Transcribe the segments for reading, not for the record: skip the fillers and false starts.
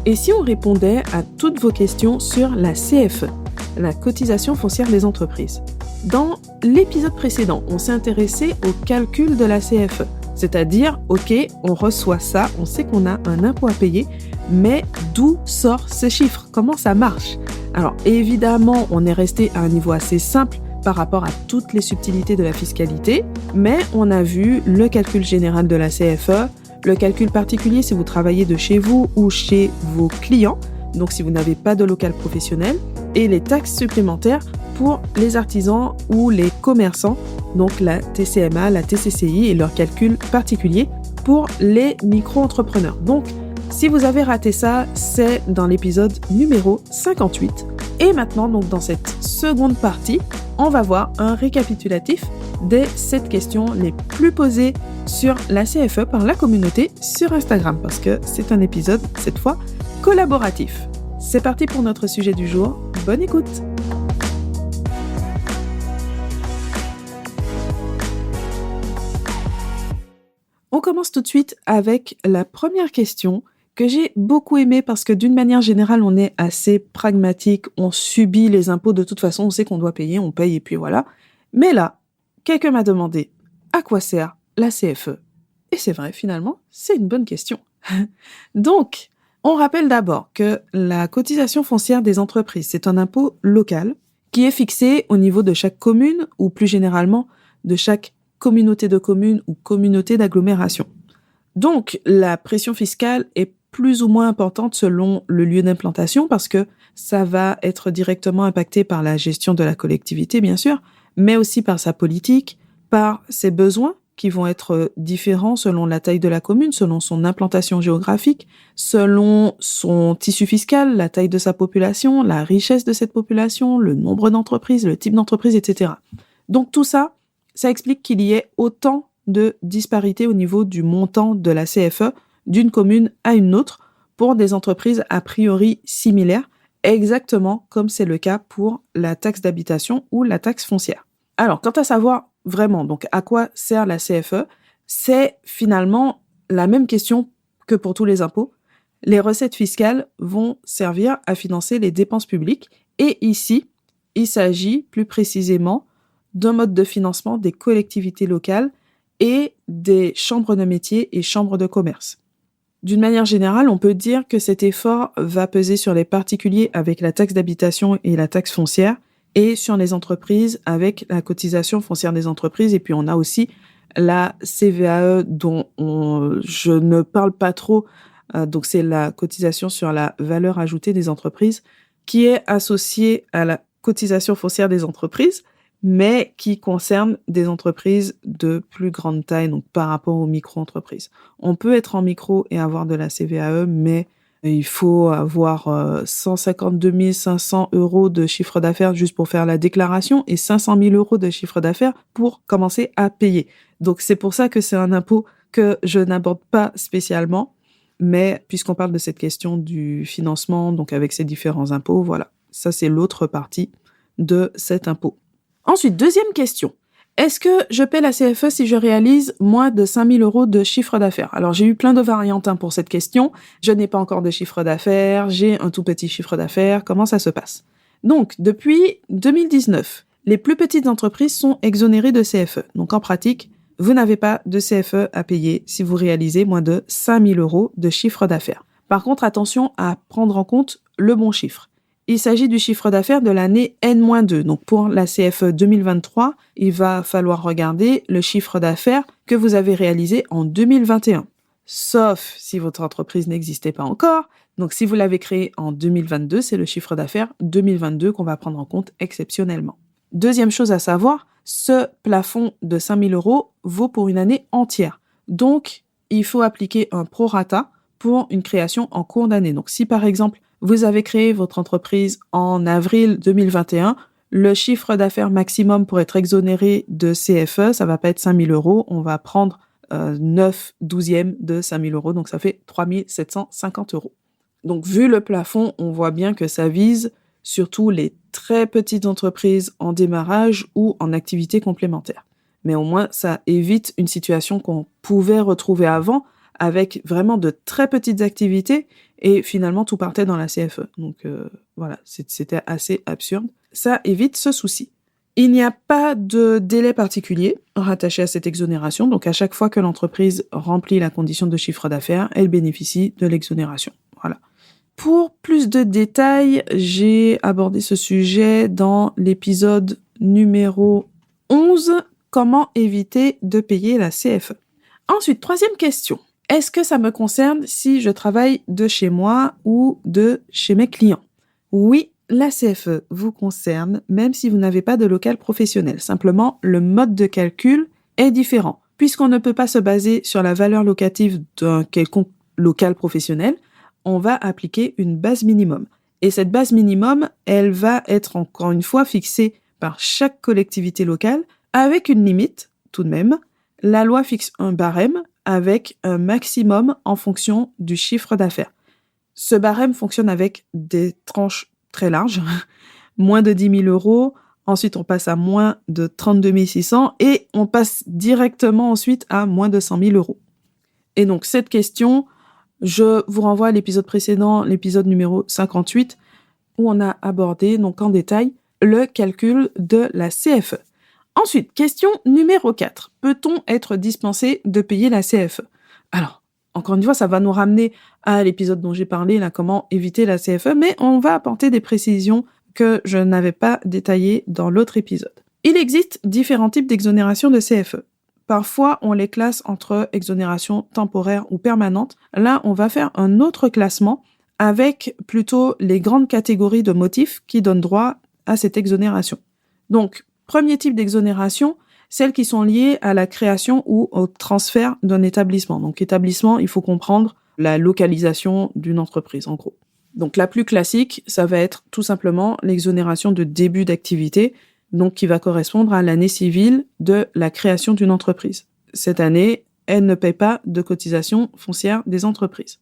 Et si on répondait à toutes vos questions sur la CFE, la cotisation foncière des entreprises? Dans l'épisode précédent, on s'est intéressé au calcul de la CFE. C'est-à-dire, ok, on reçoit ça, on sait qu'on a un impôt à payer, mais d'où sort ce chiffre? Comment ça marche? Alors évidemment, on est resté à un niveau assez simple par rapport à toutes les subtilités de la fiscalité, mais on a vu le calcul général de la CFE, le calcul particulier si vous travaillez de chez vous ou chez vos clients, donc si vous n'avez pas de local professionnel, et les taxes supplémentaires pour les artisans ou les commerçants, donc la TCMA, la TCCI et leur calcul particulier pour les micro-entrepreneurs. Donc, si vous avez raté ça, c'est dans l'épisode numéro 58. Et maintenant, donc dans cette seconde partie, on va voir un récapitulatif des 7 questions les plus posées sur la CFE par la communauté sur Instagram, parce que c'est un épisode, cette fois, collaboratif. C'est parti pour notre sujet du jour. Bonne écoute! On commence tout de suite avec la première question que j'ai beaucoup aimée parce que d'une manière générale, on est assez pragmatique, on subit les impôts de toute façon, on sait qu'on doit payer, on paye et puis voilà. Mais là, quelqu'un m'a demandé à quoi sert la CFE? Et c'est vrai, finalement, c'est une bonne question. Donc, on rappelle d'abord que la cotisation foncière des entreprises, c'est un impôt local qui est fixé au niveau de chaque commune ou plus généralement de chaque communauté de communes ou communauté d'agglomération. Donc, la pression fiscale est plus ou moins importante selon le lieu d'implantation parce que ça va être directement impacté par la gestion de la collectivité, bien sûr, mais aussi par sa politique, par ses besoins qui vont être différents selon la taille de la commune, selon son implantation géographique, selon son tissu fiscal, la taille de sa population, la richesse de cette population, le nombre d'entreprises, le type d'entreprise, etc. Donc tout ça, ça explique qu'il y ait autant de disparités au niveau du montant de la CFE d'une commune à une autre pour des entreprises a priori similaires, exactement comme c'est le cas pour la taxe d'habitation ou la taxe foncière. Alors, quant à savoir vraiment donc à quoi sert la CFE, c'est finalement la même question que pour tous les impôts. Les recettes fiscales vont servir à financer les dépenses publiques et ici, il s'agit plus précisément d'un mode de financement des collectivités locales et des chambres de métiers et chambres de commerce. D'une manière générale, on peut dire que cet effort va peser sur les particuliers avec la taxe d'habitation et la taxe foncière et sur les entreprises avec la cotisation foncière des entreprises. Et puis on a aussi la CVAE dont je ne parle pas trop, donc c'est la cotisation sur la valeur ajoutée des entreprises qui est associée à la cotisation foncière des entreprises, mais qui concerne des entreprises de plus grande taille, donc par rapport aux micro-entreprises. On peut être en micro et avoir de la CVAE, mais il faut avoir 152 500 € de chiffre d'affaires juste pour faire la déclaration et 500 000 € de chiffre d'affaires pour commencer à payer. Donc c'est pour ça que c'est un impôt que je n'aborde pas spécialement, mais puisqu'on parle de cette question du financement, donc avec ces différents impôts, voilà, ça c'est l'autre partie de cet impôt. Ensuite, deuxième question. Est-ce que je paie la CFE si je réalise moins de 5 000 € de chiffre d'affaires? Alors, j'ai eu plein de variantes pour cette question. Je n'ai pas encore de chiffre d'affaires, j'ai un tout petit chiffre d'affaires. Comment ça se passe? Donc, depuis 2019, les plus petites entreprises sont exonérées de CFE. Donc, en pratique, vous n'avez pas de CFE à payer si vous réalisez moins de 5 000 € de chiffre d'affaires. Par contre, attention à prendre en compte le bon chiffre. Il s'agit du chiffre d'affaires de l'année N-2. Donc pour la CFE 2023, il va falloir regarder le chiffre d'affaires que vous avez réalisé en 2021. Sauf si votre entreprise n'existait pas encore. Donc si vous l'avez créé en 2022, c'est le chiffre d'affaires 2022 qu'on va prendre en compte exceptionnellement. Deuxième chose à savoir, ce plafond de 5 000 € vaut pour une année entière. Donc il faut appliquer un prorata pour une création en cours d'année. Donc si par exemple, vous avez créé votre entreprise en avril 2021, le chiffre d'affaires maximum pour être exonéré de CFE, ça va pas être 5 000 €, on va prendre 9/12 de 5 000 €, donc ça fait 3 750 €. Donc vu le plafond, on voit bien que ça vise surtout les très petites entreprises en démarrage ou en activité complémentaire. Mais au moins, ça évite une situation qu'on pouvait retrouver avant avec vraiment de très petites activités et finalement tout partait dans la CFE. Donc voilà, c'était assez absurde. Ça évite ce souci. Il n'y a pas de délai particulier rattaché à cette exonération, donc à chaque fois que l'entreprise remplit la condition de chiffre d'affaires, elle bénéficie de l'exonération. Voilà. Pour plus de détails, j'ai abordé ce sujet dans l'épisode numéro 11, comment éviter de payer la CFE. Ensuite, troisième question. Est-ce que ça me concerne si je travaille de chez moi ou de chez mes clients? Oui, la CFE vous concerne même si vous n'avez pas de local professionnel. Simplement, le mode de calcul est différent. Puisqu'on ne peut pas se baser sur la valeur locative d'un quelconque local professionnel, on va appliquer une base minimum. Et cette base minimum, elle va être encore une fois fixée par chaque collectivité locale avec une limite, tout de même. La loi fixe un barème avec un maximum en fonction du chiffre d'affaires. Ce barème fonctionne avec des tranches très larges, moins de 10 000 euros, ensuite on passe à moins de 32 600 et on passe directement ensuite à moins de 100 000 euros. Et donc cette question, je vous renvoie à l'épisode précédent, l'épisode numéro 58, où on a abordé donc en détail le calcul de la CFE. Ensuite, question numéro 4. Peut-on être dispensé de payer la CFE? Alors, encore une fois, ça va nous ramener à l'épisode dont j'ai parlé, là, comment éviter la CFE, mais on va apporter des précisions que je n'avais pas détaillées dans l'autre épisode. Il existe différents types d'exonération de CFE. Parfois, on les classe entre exonération temporaire ou permanente. Là, on va faire un autre classement avec plutôt les grandes catégories de motifs qui donnent droit à cette exonération. Donc, premier type d'exonération, celles qui sont liées à la création ou au transfert d'un établissement. Donc, établissement, il faut comprendre la localisation d'une entreprise, en gros. Donc, la plus classique, ça va être tout simplement l'exonération de début d'activité, donc qui va correspondre à l'année civile de la création d'une entreprise. Cette année, elle ne paie pas de cotisation foncière des entreprises.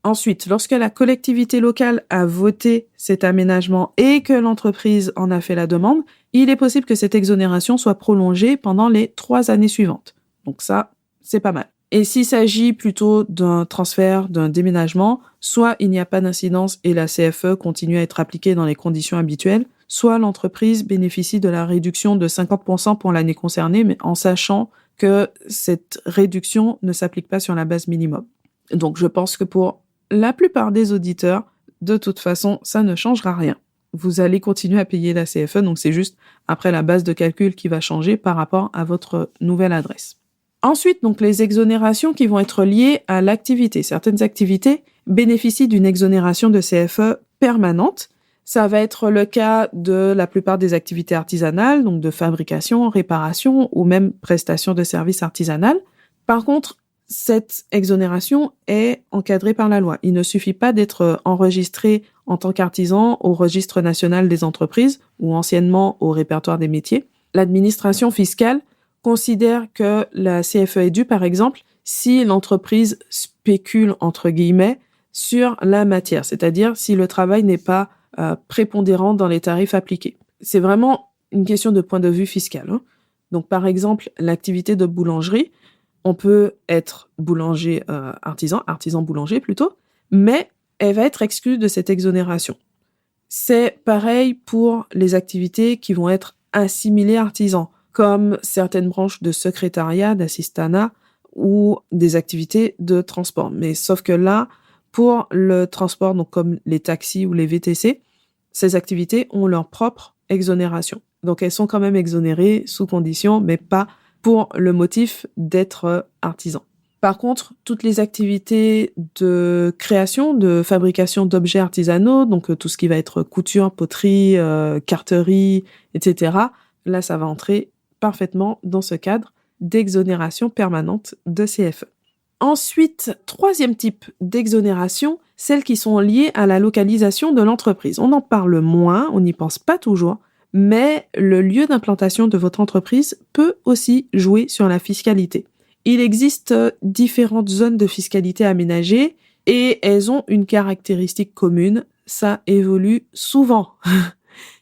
Ensuite, lorsque la collectivité locale a voté cet aménagement et que l'entreprise en a fait la demande, il est possible que cette exonération soit prolongée pendant les 3 années suivantes. Donc ça, c'est pas mal. Et s'il s'agit plutôt d'un transfert, d'un déménagement, soit il n'y a pas d'incidence et la CFE continue à être appliquée dans les conditions habituelles, soit l'entreprise bénéficie de la réduction de 50% pour l'année concernée, mais en sachant que cette réduction ne s'applique pas sur la base minimum. Donc je pense que pour la plupart des auditeurs, de toute façon, ça ne changera rien. Vous allez continuer à payer la CFE, donc c'est juste après la base de calcul qui va changer par rapport à votre nouvelle adresse. Ensuite, donc les exonérations qui vont être liées à l'activité. Certaines activités bénéficient d'une exonération de CFE permanente. Ça va être le cas de la plupart des activités artisanales, donc de fabrication, réparation ou même prestation de services artisanales. Par contre, cette exonération est encadrée par la loi. Il ne suffit pas d'être enregistré en tant qu'artisan au registre national des entreprises ou anciennement au répertoire des métiers. L'administration fiscale considère que la CFE est due, par exemple, si l'entreprise spécule, entre guillemets, sur la matière, c'est-à-dire si le travail n'est pas prépondérant dans les tarifs appliqués. C'est vraiment une question de point de vue fiscal, hein. Donc, par exemple, l'activité de boulangerie, on peut être boulanger artisan boulanger plutôt, mais elle va être exclue de cette exonération. C'est pareil pour les activités qui vont être assimilées artisans, comme certaines branches de secrétariat, d'assistanat ou des activités de transport. Mais sauf que là, pour le transport, donc comme les taxis ou les VTC, ces activités ont leur propre exonération. Donc elles sont quand même exonérées sous condition, mais pas pour le motif d'être artisan. Par contre, toutes les activités de création, de fabrication d'objets artisanaux, donc tout ce qui va être couture, poterie, carterie, etc., là, ça va entrer parfaitement dans ce cadre d'exonération permanente de CFE. Ensuite, troisième type d'exonération, celles qui sont liées à la localisation de l'entreprise. On en parle moins, on n'y pense pas toujours, mais le lieu d'implantation de votre entreprise peut aussi jouer sur la fiscalité. Il existe différentes zones de fiscalité aménagées et elles ont une caractéristique commune, ça évolue souvent.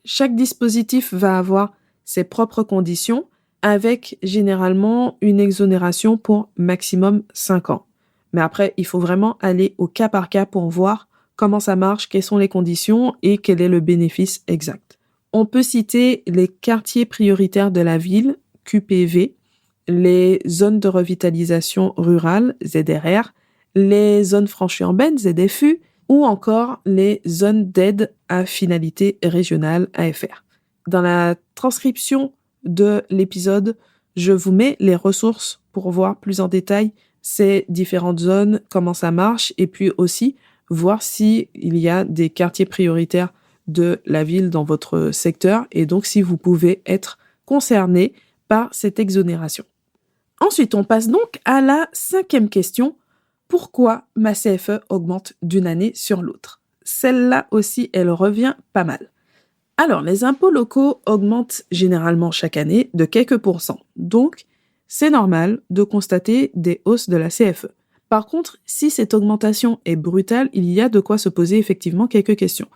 Chaque dispositif va avoir ses propres conditions avec généralement une exonération pour maximum 5 ans. Mais après, il faut vraiment aller au cas par cas pour voir comment ça marche, quelles sont les conditions et quel est le bénéfice exact. On peut citer les quartiers prioritaires de la ville, QPV, les zones de revitalisation rurale, ZRR, les zones franchies urbaines, ZFU, ou encore les zones d'aide à finalité régionale, AFR. Dans la transcription de l'épisode, je vous mets les ressources pour voir plus en détail ces différentes zones, comment ça marche, et puis aussi voir s'il y a des quartiers prioritaires de la ville dans votre secteur, et donc si vous pouvez être concerné par cette exonération. Ensuite, on passe donc à la 5e question. Pourquoi ma CFE augmente d'une année sur l'autre? Celle-là aussi, elle revient pas mal. Alors, les impôts locaux augmentent généralement chaque année de quelques pourcents. Donc, c'est normal de constater des hausses de la CFE. Par contre, si cette augmentation est brutale, il y a de quoi se poser effectivement quelques questions.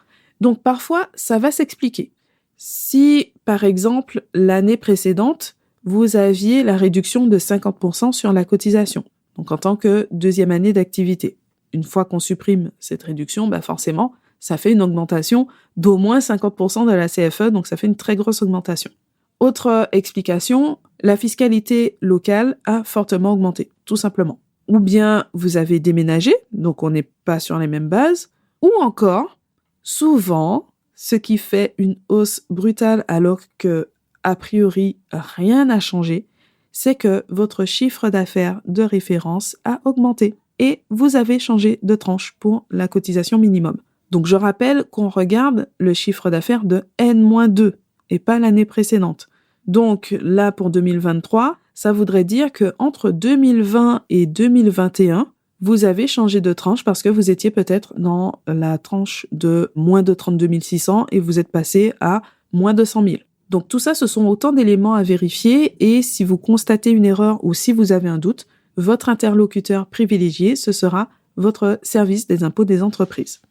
Donc, parfois, ça va s'expliquer. Si, par exemple, l'année précédente, vous aviez la réduction de 50% sur la cotisation, donc en tant que deuxième année d'activité. Une fois qu'on supprime cette réduction, forcément, ça fait une augmentation d'au moins 50% de la CFE, donc ça fait une très grosse augmentation. Autre explication, la fiscalité locale a fortement augmenté, tout simplement. Ou bien vous avez déménagé, donc on n'est pas sur les mêmes bases, ou encore, souvent, ce qui fait une hausse brutale alors que, a priori, rien n'a changé, c'est que votre chiffre d'affaires de référence a augmenté et vous avez changé de tranche pour la cotisation minimum. Donc je rappelle qu'on regarde le chiffre d'affaires de N-2 et pas l'année précédente. Donc là pour 2023, ça voudrait dire que entre 2020 et 2021, vous avez changé de tranche parce que vous étiez peut-être dans la tranche de moins de 32 600 et vous êtes passé à moins de 100 000. Donc tout ça, ce sont autant d'éléments à vérifier et si vous constatez une erreur ou si vous avez un doute, votre interlocuteur privilégié, ce sera votre service des impôts des entreprises.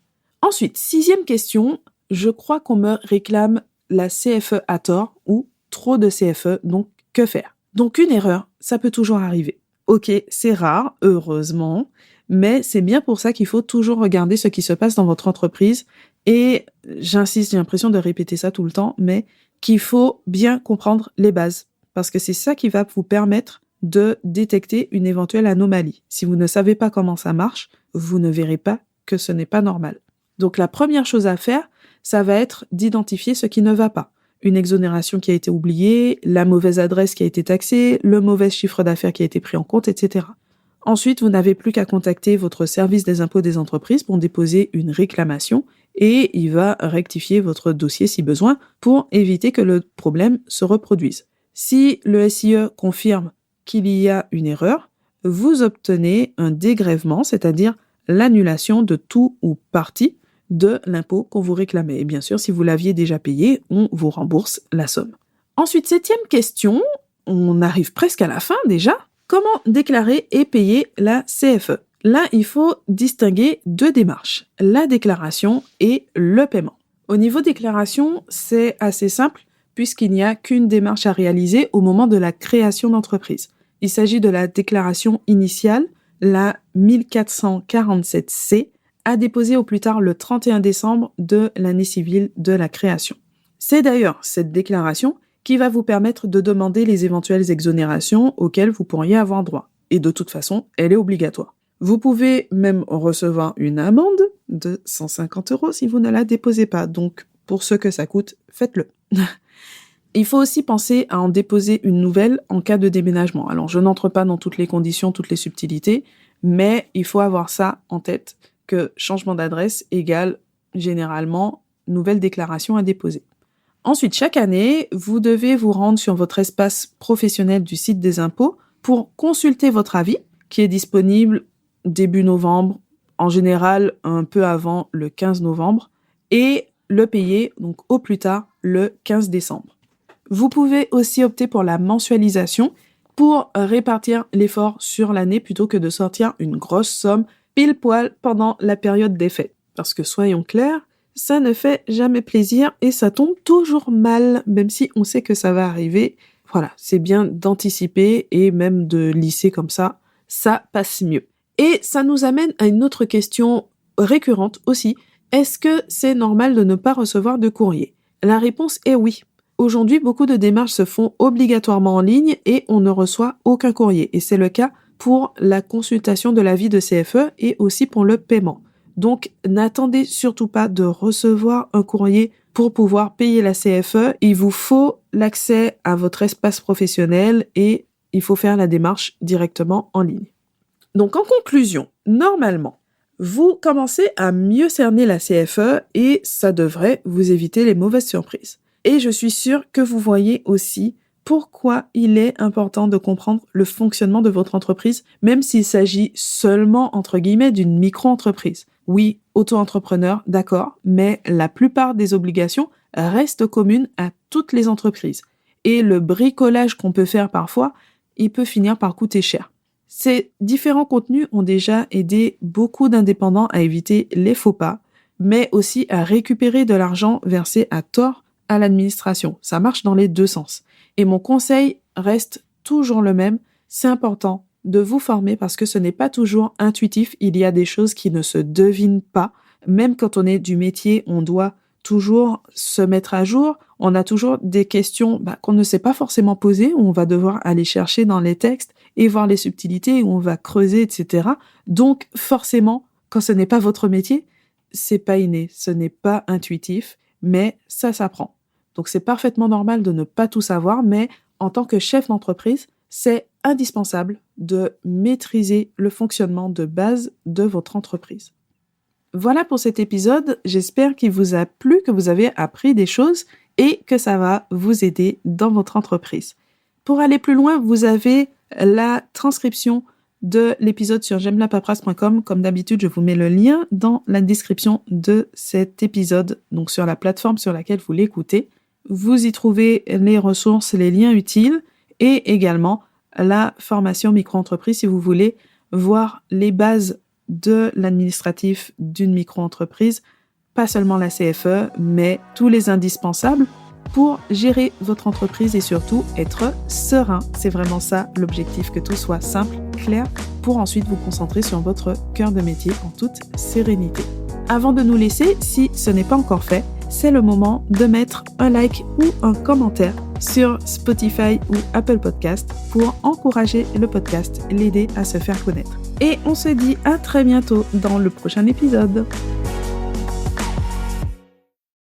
Ensuite, 6e question, je crois qu'on me réclame la CFE à tort ou trop de CFE, donc que faire? Donc une erreur, ça peut toujours arriver. Ok, c'est rare, heureusement, mais c'est bien pour ça qu'il faut toujours regarder ce qui se passe dans votre entreprise et j'insiste, j'ai l'impression de répéter ça tout le temps, mais qu'il faut bien comprendre les bases parce que c'est ça qui va vous permettre de détecter une éventuelle anomalie. Si vous ne savez pas comment ça marche, vous ne verrez pas que ce n'est pas normal. Donc la première chose à faire, ça va être d'identifier ce qui ne va pas. Une exonération qui a été oubliée, la mauvaise adresse qui a été taxée, le mauvais chiffre d'affaires qui a été pris en compte, etc. Ensuite, vous n'avez plus qu'à contacter votre service des impôts des entreprises pour déposer une réclamation et il va rectifier votre dossier si besoin pour éviter que le problème se reproduise. Si le SIE confirme qu'il y a une erreur, vous obtenez un dégrèvement, c'est-à-dire l'annulation de tout ou partie de l'impôt qu'on vous réclamait. Et bien sûr, si vous l'aviez déjà payé, on vous rembourse la somme. Ensuite, 7e question, on arrive presque à la fin déjà. Comment déclarer et payer la CFE? Là, il faut distinguer 2 démarches, la déclaration et le paiement. Au niveau déclaration, c'est assez simple puisqu'il n'y a qu'une démarche à réaliser au moment de la création d'entreprise. Il s'agit de la déclaration initiale, la 1447C, à déposer au plus tard le 31 décembre de l'année civile de la création. C'est d'ailleurs cette déclaration qui va vous permettre de demander les éventuelles exonérations auxquelles vous pourriez avoir droit. Et de toute façon, elle est obligatoire. Vous pouvez même recevoir une amende de 150 € si vous ne la déposez pas. Donc, pour ce que ça coûte, faites-le. Il faut aussi penser à en déposer une nouvelle en cas de déménagement. Alors, je n'entre pas dans toutes les conditions, toutes les subtilités, mais il faut avoir ça en tête, que changement d'adresse égale généralement nouvelle déclaration à déposer. Ensuite, chaque année, vous devez vous rendre sur votre espace professionnel du site des impôts pour consulter votre avis, qui est disponible début novembre, en général un peu avant le 15 novembre, et le payer donc au plus tard le 15 décembre. Vous pouvez aussi opter pour la mensualisation pour répartir l'effort sur l'année plutôt que de sortir une grosse somme pile poil pendant la période des fêtes. Parce que soyons clairs, ça ne fait jamais plaisir et ça tombe toujours mal, même si on sait que ça va arriver. Voilà, c'est bien d'anticiper et même de lisser comme ça passe mieux. Et ça nous amène à une autre question récurrente aussi. Est-ce que c'est normal de ne pas recevoir de courrier? La réponse est oui. Aujourd'hui, beaucoup de démarches se font obligatoirement en ligne et on ne reçoit aucun courrier. Et c'est le cas pour la consultation de l'avis de CFE et aussi pour le paiement. Donc, n'attendez surtout pas de recevoir un courrier pour pouvoir payer la CFE. Il vous faut l'accès à votre espace professionnel et il faut faire la démarche directement en ligne. Donc, en conclusion, normalement, vous commencez à mieux cerner la CFE et ça devrait vous éviter les mauvaises surprises. Et je suis sûre que vous voyez aussi pourquoi il est important de comprendre le fonctionnement de votre entreprise, même s'il s'agit seulement, entre guillemets, d'une micro-entreprise. Oui, auto-entrepreneur, d'accord, mais la plupart des obligations restent communes à toutes les entreprises. Et le bricolage qu'on peut faire parfois, il peut finir par coûter cher. Ces différents contenus ont déjà aidé beaucoup d'indépendants à éviter les faux pas, mais aussi à récupérer de l'argent versé à tort à l'administration. Ça marche dans les deux sens. Et mon conseil reste toujours le même. C'est important de vous former parce que ce n'est pas toujours intuitif. Il y a des choses qui ne se devinent pas. Même quand on est du métier, on doit toujours se mettre à jour. On a toujours des questions qu'on ne sait pas forcément poser, où on va devoir aller chercher dans les textes et voir les subtilités, où on va creuser, etc. Donc, forcément, quand ce n'est pas votre métier, c'est pas inné, ce n'est pas intuitif, mais ça s'apprend. Donc, c'est parfaitement normal de ne pas tout savoir, mais en tant que chef d'entreprise, c'est indispensable de maîtriser le fonctionnement de base de votre entreprise. Voilà pour cet épisode. J'espère qu'il vous a plu, que vous avez appris des choses et que ça va vous aider dans votre entreprise. Pour aller plus loin, vous avez la transcription de l'épisode sur j'aimelapaperasse.com. Comme d'habitude, je vous mets le lien dans la description de cet épisode, donc sur la plateforme sur laquelle vous l'écoutez. Vous y trouvez les ressources, les liens utiles et également la formation micro-entreprise si vous voulez voir les bases de l'administratif d'une micro-entreprise, pas seulement la CFE, mais tous les indispensables pour gérer votre entreprise et surtout être serein. C'est vraiment ça l'objectif, que tout soit simple, clair, pour ensuite vous concentrer sur votre cœur de métier en toute sérénité. Avant de nous laisser, si ce n'est pas encore fait, c'est le moment de mettre un like ou un commentaire sur Spotify ou Apple Podcast pour encourager le podcast, l'aider à se faire connaître. Et on se dit à très bientôt dans le prochain épisode.